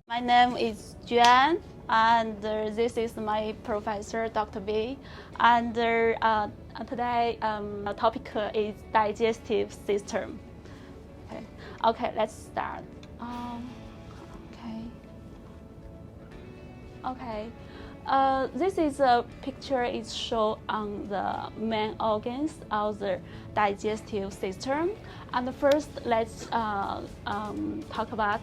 My name is Juan, and this is my professor, Dr. B. And today, our topic is digestive system. Okay, let's start. This is a picture is shown on the main organs of the digestive system. And first, let's talk about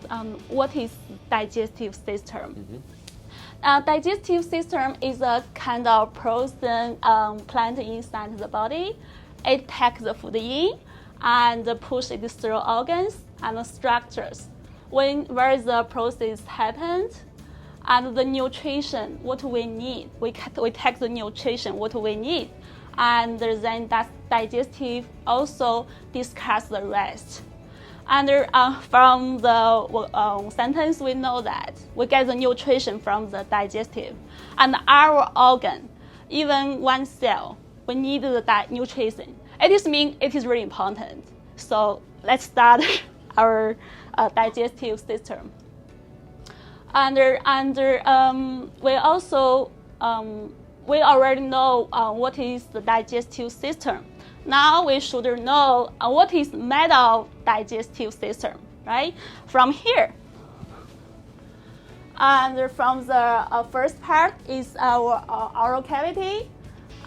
what is digestive system. Digestive system is a kind of frozen plant inside the body. It takes the food in and pushes it through organs and structures. Where the process happens, and the nutrition, what we need, we take the nutrition, what we need, and then that digestive also discuss the rest. And from the sentence, we know that we get the nutrition from the digestive. And our organ, even one cell, we need the nutrition. It means it is really important. So let's start our digestive system. We already know what is the digestive system. Now we should know what is made of digestive system, right? From here. And from the first part is our oral cavity,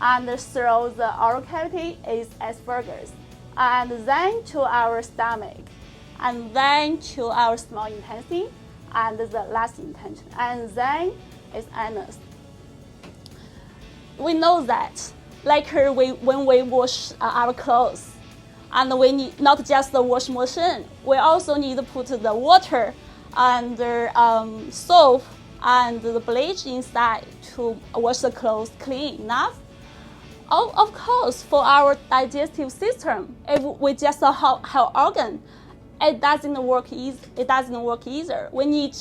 and through the oral cavity is esophagus, and then to our stomach, and then to our small intestine, and the last intestine, and then is anus. We know that, like when we wash our clothes, and we need not just the wash machine, we also need to put the water and the soap and the bleach inside to wash the clothes clean enough. Of course, for our digestive system, if we just have organ, it doesn't work either. We need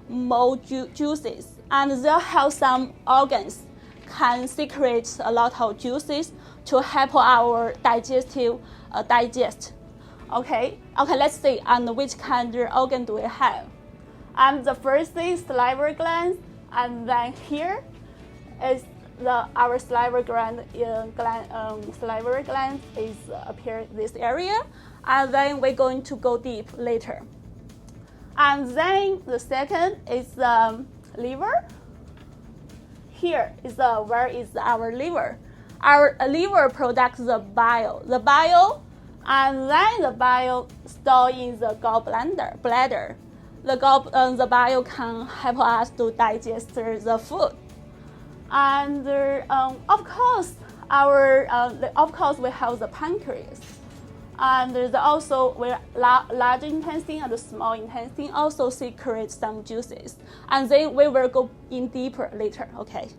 more juices, and there have some organs can secrete a lot of juices to help our digestive digest. Okay, let's see. And which kind of organ do we have? And the first is salivary gland, and then here is our salivary gland. Salivary gland is appear this area. And then we're going to go deep later. And then the second is the liver. Here is where is our liver. Our liver products the bile. And then the bile stored in the gallbladder. The bile can help us to digest the food. And of course, we have the pancreas. And there's also large intestine and the small intestine also secrete some juices. And then we will go in deeper later, okay?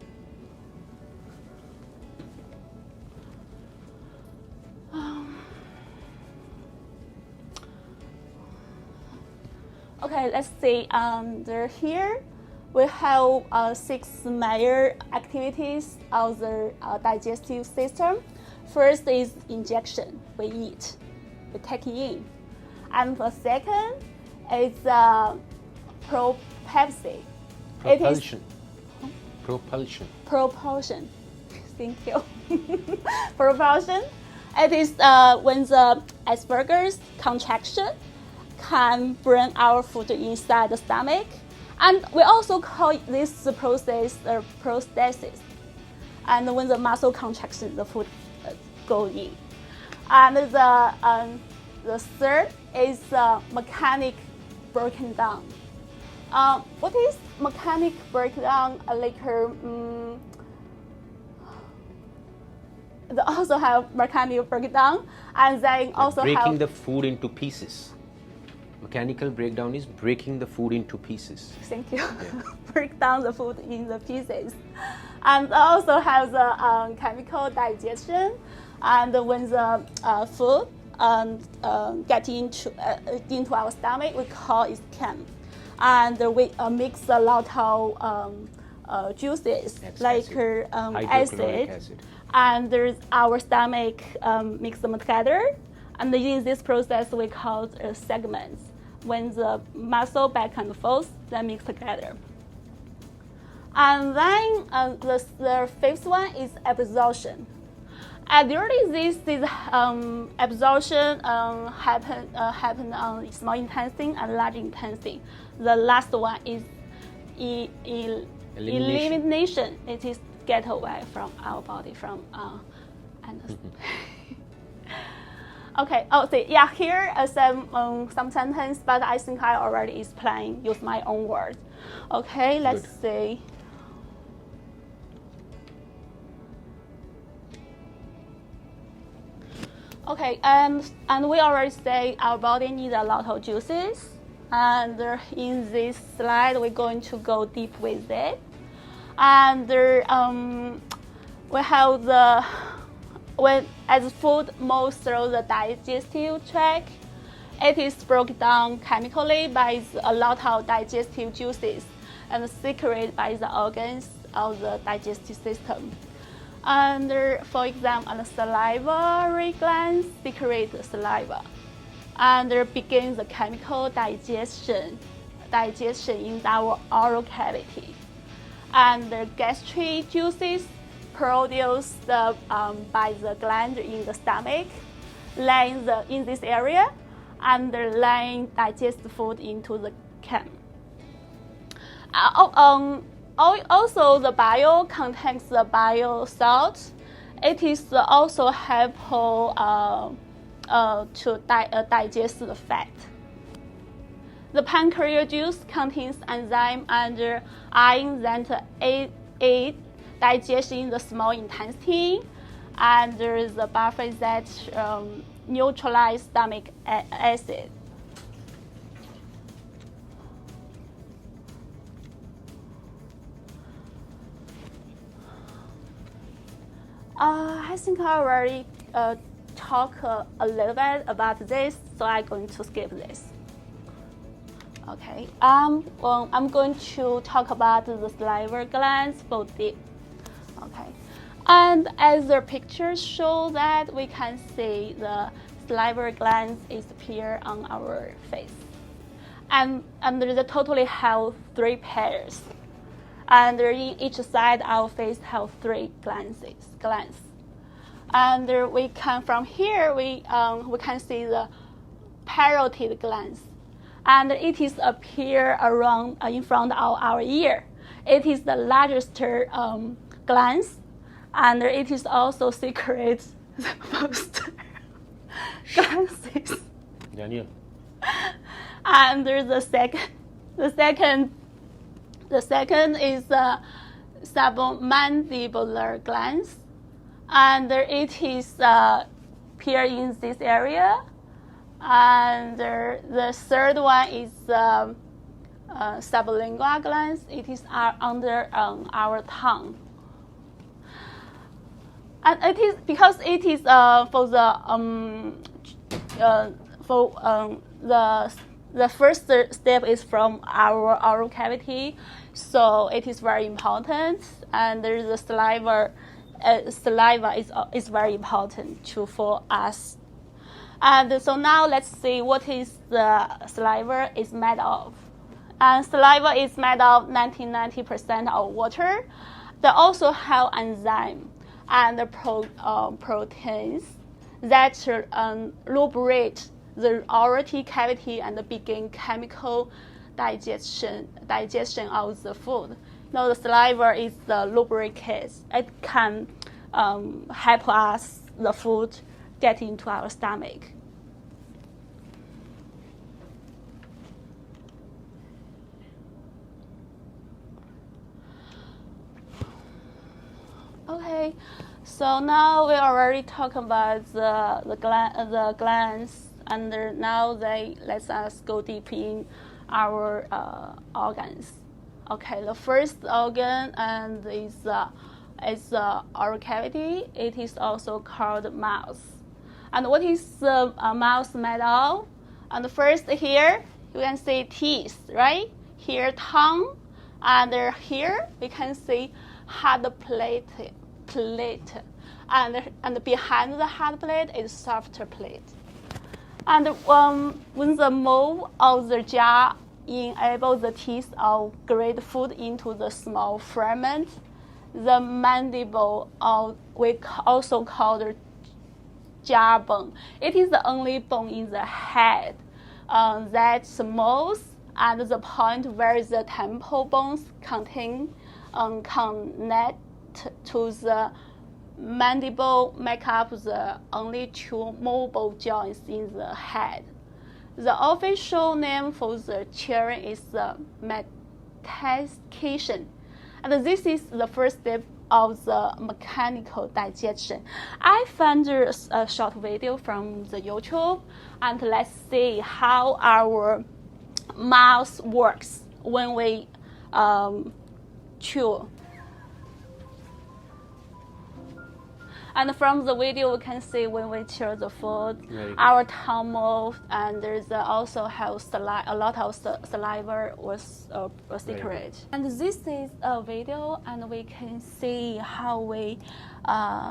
Okay, let's see. Here we have 6 major activities of the digestive system. First is injection. We eat. We take in. And the second is propulsion. Propulsion. Thank you. Propulsion. It is when the esophagus contraction can bring our food inside the stomach. And we also call this process prosthesis. And when the muscle contraction, the food go in. And the third is mechanic broken down. What is mechanic breakdown? they also have mechanical breakdown, and then also breaking the food into pieces. Mechanical breakdown is breaking the food into pieces. Thank you. Yeah. Break down the food in the pieces, and also have the chemical digestion. And when the food get into our stomach, we call it chem. And we mix a lot of juices like acid. And there's our stomach mix them together. And in this process, we call segments. When the muscle back and forth, they mix together. And then the fifth one is absorption. During this absorption happen on small intestine and large intestine. The last one is elimination. It is get away from our body from Okay. Oh, see, yeah. Here some sentence, but I think I already explained. Use my own words. Okay. Let's see. Okay, and we already say our body needs a lot of juices, and in this slide we're going to go deep with it. And we have as food moves through the digestive tract, it is broken down chemically by a lot of digestive juices and secreted by the organs of the digestive system. And for example, the salivary glands secrete the saliva, and there begins the chemical digestion in our oral cavity. And the gastric juices produced by the gland in the stomach land in this area, and then digest food into the chem. Also, the bile contains the bile salt. It is also helpful to digest the fat. The pancreas juice contains enzyme and iron that aid digestion in the small intestine, and there is a buffer that neutralize stomach acid. I think I already talked a little bit about this, so I'm going to skip this. Okay. Well, I'm going to talk about the salivary glands for deep. Okay. And as the pictures show that we can see the salivary glands is appear on our face, and they totally have 3 pairs. And in each side, our face have 3 glands. And we can from here we can see the parotid glands, and it is appear around in front of our ear. It is the largest glands, and it is also secretes the most glands. Daniel. And the second is the submandibular glands, and it is appear in this area. And the third one is sublingual glands. It is under our tongue, and it is because it is the first step is from our oral cavity, so it is very important. And there's the saliva is very important for us. And so now let's see what is the saliva is made of. And saliva is made of 90% of water. They also have enzyme and proteins that lubricate the oral cavity and begin chemical digestion of the food. Now the saliva is the lubricant. It can help us the food get into our stomach. Okay, so So now we already talked about the glands, and now let us go deep in our organs. Okay, the first organ and is oral cavity. It is also called mouth. And what is the mouth made of? And first here you can see teeth, right? Here tongue, and here we can see hard plate, and behind the hard plate is softer plate. And when the mold of the jaw enables the teeth of grade food into the small fragment, the mandible, we also call the jawbone. It is the only bone in the head that molds at the point where the temple bones connect to the mandible, make up the only two mobile joints in the head. The official name for the children is the mastication, and this is the first step of the mechanical digestion. I found a short video from the YouTube, and let's see how our mouth works when we chew. And from the video, we can see when we chew the food, our tongue moves, and there's also have a lot of saliva was secret. And this is a video, and we can see how we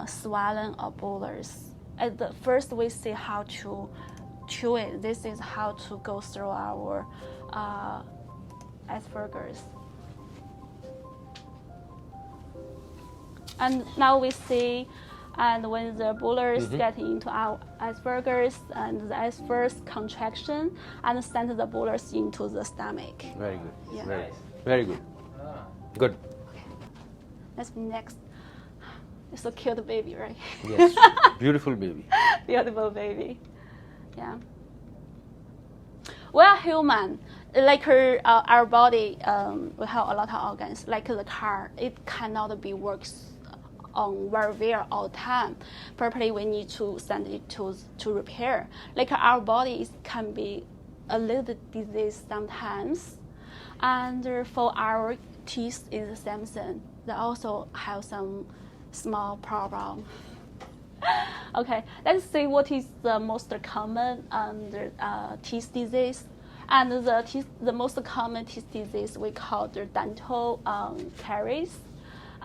swallow a bolus. At the first, we see how to chew it. This is how to go through our esophagus. And now we see. And when the bolus get into our esophagus, and the esophagus contraction, and send the bolus into the stomach. Very good. Yeah. Very good. Good. Okay. Let's be next. It's a cute baby, right? Yes. Beautiful baby. Beautiful baby. Yeah. We are human. Like our body, we have a lot of organs. Like the car, it cannot be works on very well all the time. Probably we need to send it to repair. Like our body can be a little bit diseased sometimes, and for our teeth is the same thing. They also have some small problem. Okay, let's see what is the most common teeth disease. And the most common teeth disease we call the dental caries.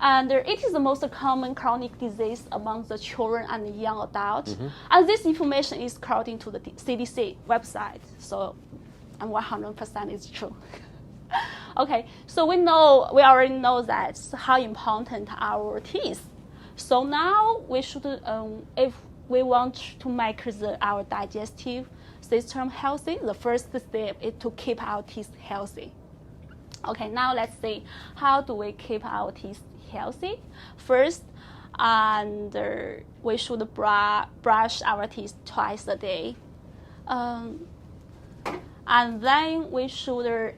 And it is the most common chronic disease among the children and young adults. And this information is according to the CDC website. So, and 100% is true. Okay, so we already know that how important our teeth. So now we should, if we want to make our digestive system healthy, the first step is to keep our teeth healthy. Okay, now let's see how do we keep our teeth healthy. First, and we should brush our teeth twice a day, and then we should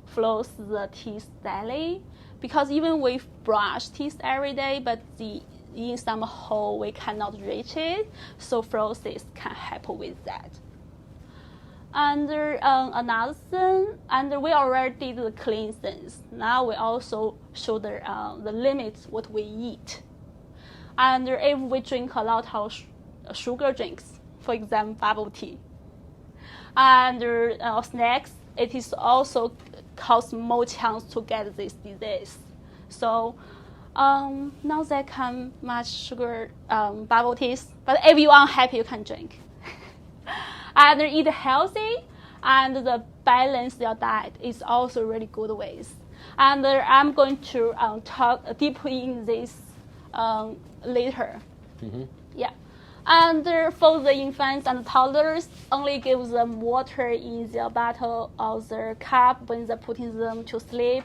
floss the teeth daily, because even we brush teeth every day, but in some hole we cannot reach it, so flosses can help with that. And another thing, and we already did the clean things. Now we also show the limits what we eat. And if we drink a lot of sugar drinks, for example, bubble tea, and snacks, it is also cause more chance to get this disease. So now they can much sugar bubble teas, but if you are unhappy, you can drink. And eat healthy, and the balance your diet is also really good ways. And I'm going to talk deeply in this later. Yeah. And for the infants and toddlers, only give them water in their bottle or their cup when they're putting them to sleep,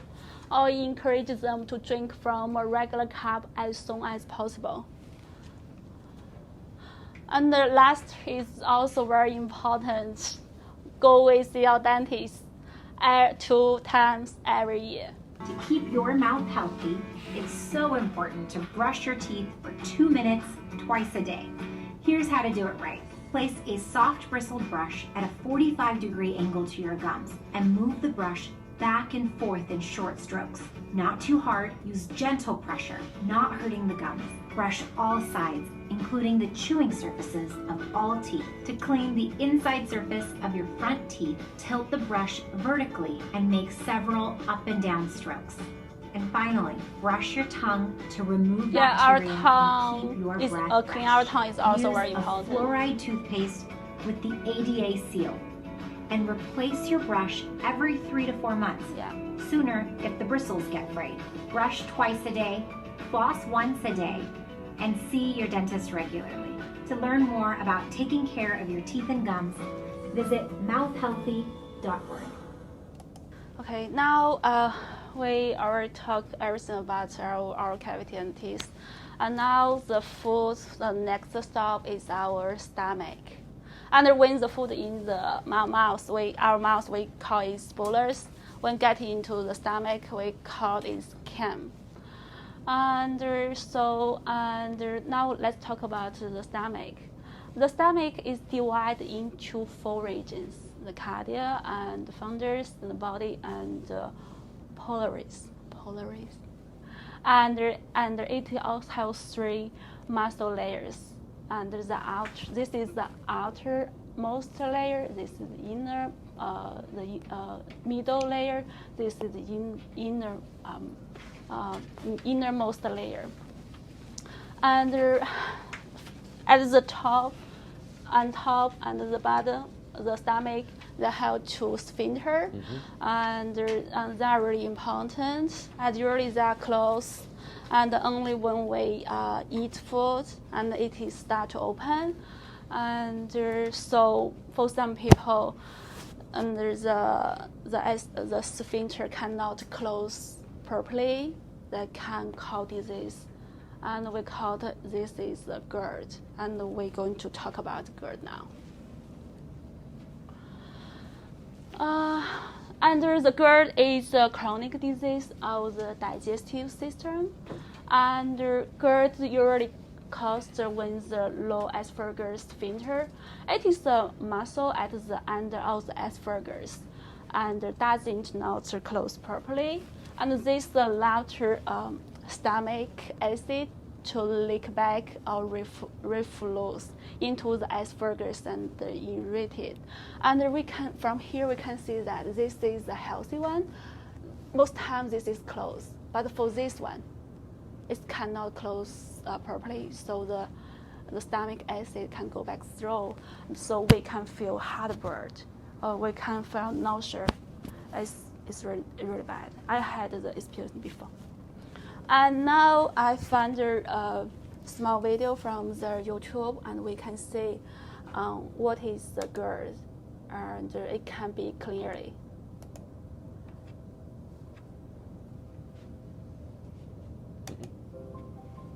or encourage them to drink from a regular cup as soon as possible. And the last is also very important. Go with your dentist 2 times every year. To keep your mouth healthy, it's so important to brush your teeth for 2 minutes twice a day. Here's how to do it right. Place a soft bristled brush at a 45-degree angle to your gums and move the brush back and forth in short strokes. Not too hard, use gentle pressure, not hurting the gums. Brush all sides, including the chewing surfaces of all teeth. To clean the inside surface of your front teeth, tilt the brush vertically and make several up and down strokes. And finally, brush your tongue to remove bacteria and keep your breath clean our tongue is also Use very important. a fluoride toothpaste with the ADA seal. And replace your brush every 3 to 4 months. Yeah. Sooner if the bristles get frayed. Brush twice a day, floss once a day, and see your dentist regularly. To learn more about taking care of your teeth and gums, visit mouthhealthy.org. Okay, now we already talked everything about our cavity and teeth. And now the next stop is our stomach. And when the food in the mouth, our mouth, we call it bolus. When getting into the stomach, we call it cam. And now let's talk about the stomach. The stomach is divided into 4 regions: the cardia and fundus, the body, and polaris. And it also has 3 muscle layers. And this is the outermost layer. This is the inner, middle layer. This is the innermost layer. And at the top and the bottom, the stomach, they have 2 sphincter, and they are really important. And usually they are closed, and only when we eat food and it is start to open. And so for some people, the sphincter cannot close properly. They can cause disease, and we call this is the GERD. And we're going to talk about GERD now. And the GERD is a chronic disease of the digestive system. And GERD usually caused when the low esophagus sphincter. It is a muscle at the end of the esophagus and doesn't not close properly. And this allows stomach acid to leak back or reflux into the esophagus and irritate. And from here we can see that this is the healthy one. Most times this is closed, but for this one, it cannot close properly, so the stomach acid can go back through, so we can feel heartburn, or we can feel nausea. It's really, really bad. I had the experience before. And now I found a small video from the YouTube, and we can see what is the GERD, and it can be clearly.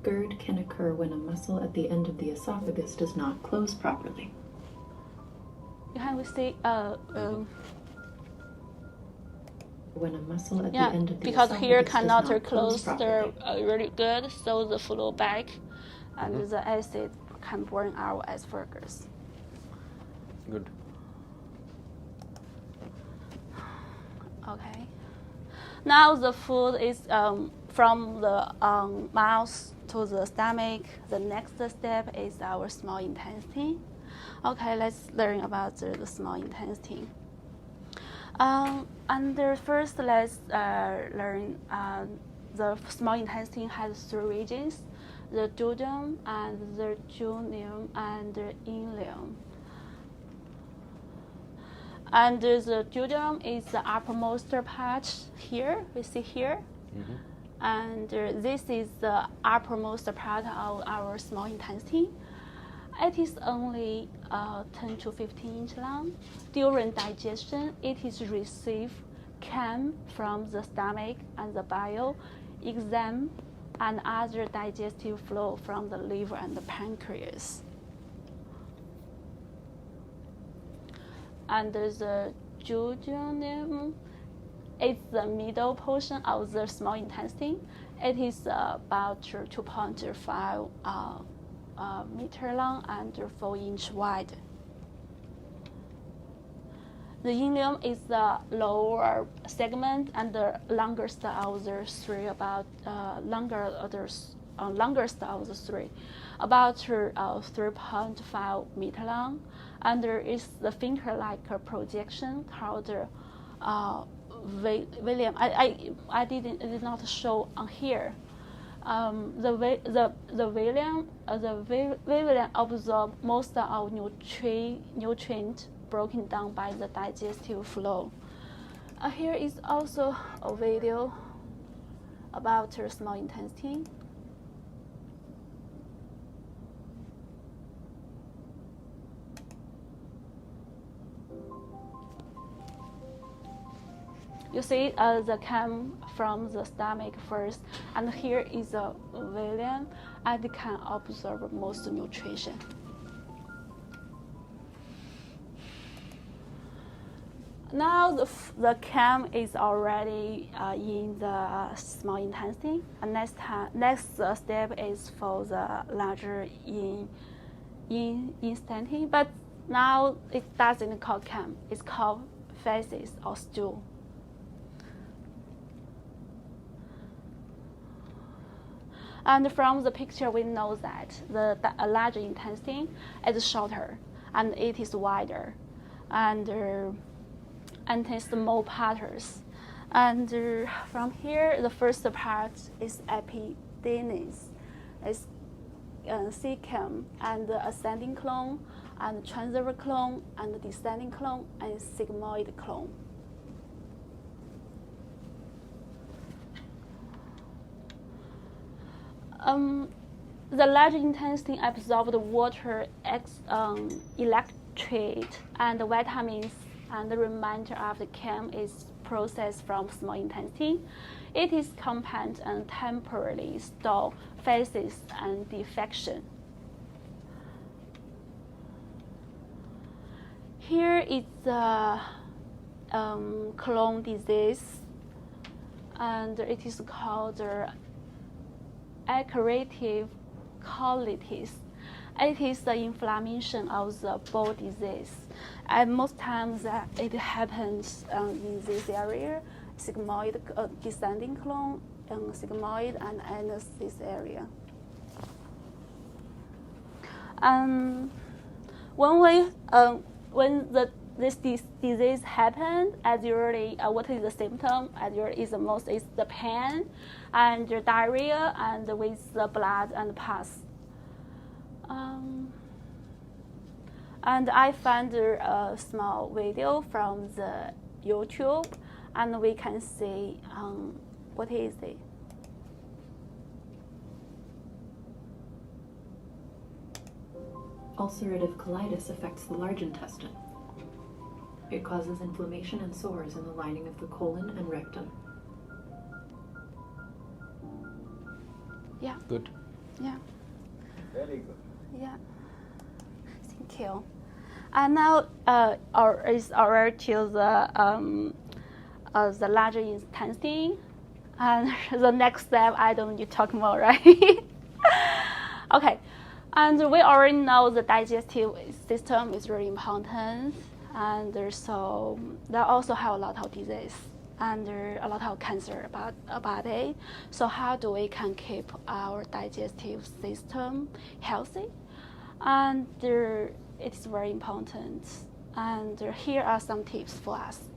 GERD can occur when a muscle at the end of the esophagus does not close properly. We see when a muscle at the end of the because esophagus here does cannot not close properly. really good, so the flow back, and the acid can burn our esophagus. Good. Okay. Now the food is from the mouth to the stomach. The next step is our small intestine. Okay, let's learn about the small intestine. First, let's learn the small intestine has 3 regions: the duodenum, and the duodenum, and the ileum. And the duodenum is the uppermost part here. We see here. And this is the uppermost part of our small intestine. It is only 10 to 15 inches long. During digestion, it is received chem from the stomach and the bile, exam, and other digestive flow from the liver and the pancreas. And the duodenum is the middle portion of the small intestine. It is about 2.5 meter long and 4-inch wide. The ileum is the lower segment and the longest of the three, longest of the three, about 3.5 meter long, and there is the finger-like projection called William. I did not show on here. The William absorb most of nutrient broken down by the digestive flow. Here is also a video about the small intestine. You see the came from the stomach first, and here is a ileum, and it can absorb most nutrition. Now the cam is already in the small intestine, and next step is for the larger intestine. But now it doesn't call cam; it's called feces or stool. And from the picture, we know that the larger intestine is shorter and it is wider, and it's more parts. And from here, the first part is epididymis, is cecum, and ascending colon, and transverse colon, and descending colon, and sigmoid colon. The large intestine absorbs water, electrolyte, and vitamins, and the remainder of the chem is processed from small intestine. It is compact and temporarily store feces and defecation. Here is the colon disease, and it is called ulcerative colitis. It is the inflammation of the bowel disease, and most times it happens in this area: sigmoid, descending colon, sigmoid, and anus this area. When this disease happens, as usually, what is the symptom? As usually, is the most is the pain and the diarrhea, and with the blood and pus. And I found a small video from the YouTube, and we can see what is it. Ulcerative colitis affects the large intestine. It causes inflammation and sores in the lining of the colon and rectum. Yeah. Good. Yeah. Very good. Yeah. Thank you. And now is already to the larger intestine, and the next step I don't need to talk more, right? Okay. And we already know the digestive system is really important, and so they also have a lot of disease and a lot of cancer about it. So how do we can keep our digestive system healthy? And it is very important. And here are some tips for us.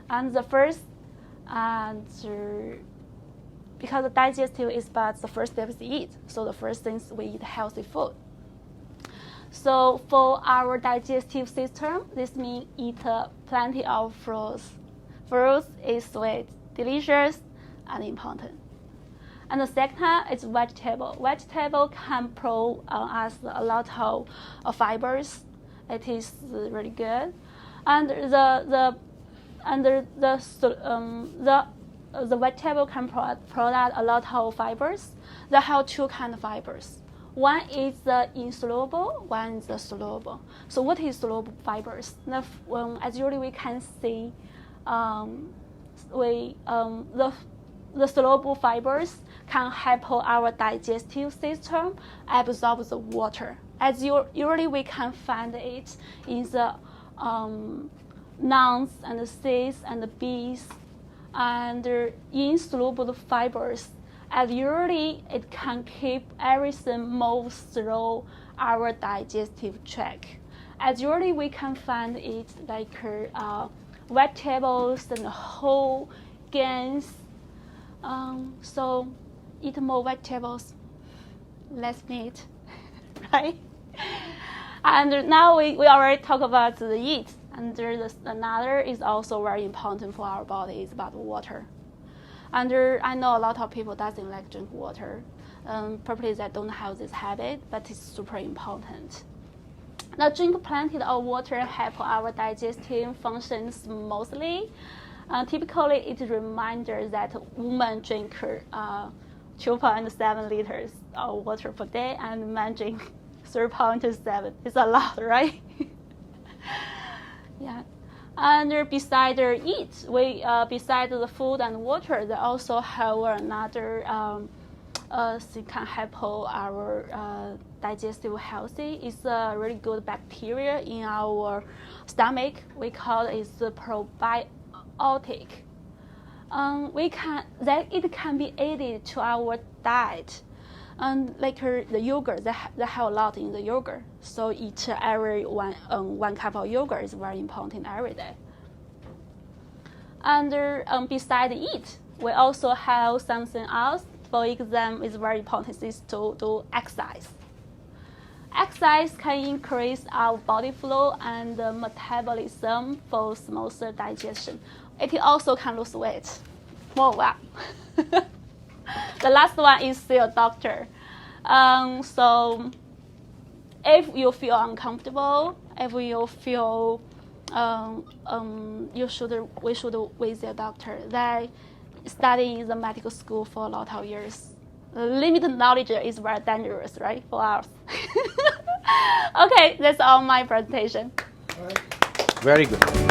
And the first, because the digestive is but the first step is to eat. So the first thing is we eat healthy food. So for our digestive system, this means eat plenty of fruits. Fruits is sweet, delicious, and important. And the second is vegetable. Vegetable can provide us a lot of fibers. It is really good. And the vegetable can provide a lot of fibers. They have two kinds of fibers. One is the insoluble, one is the soluble. So what is soluble fibers? Now, as usually we can see the soluble fibers can help our digestive system absorb the water. As usually we can find it in the nuts and the seeds and the bees, and insoluble fibers. As usually it can keep everything move through our digestive tract. As usually we can find it like vegetables and whole grains. So eat more vegetables, less meat, right? And now we already talked about the eat, and another is also very important for our body is about water. And I know a lot of people doesn't like drink water, probably they don't have this habit, but it's super important. Now, drink plenty of water help our digestive function smoothly. Typically, it's a reminder that women drink 2.7 liters of water per day, and men drink 3.7. It's a lot, right? Yeah. And beside beside the food and water, they also have another thing can help our digestive healthy. It's a really good bacteria in our stomach. We call it the probiotic. It can be added to our diet. And like the yogurt, they have a lot in the yogurt. So eat every one cup of yogurt is very important every day. And beside eat, we also have something else. For example, it's very important is to do exercise. Exercise can increase our body flow and metabolism for smoother digestion. It also can lose weight. Oh, wow. The last one is see a doctor. So if you feel uncomfortable, if you feel we should visit a doctor. They study in the medical school for a lot of years. Limited knowledge is very dangerous, right, for us. Okay, that's all my presentation. Very good.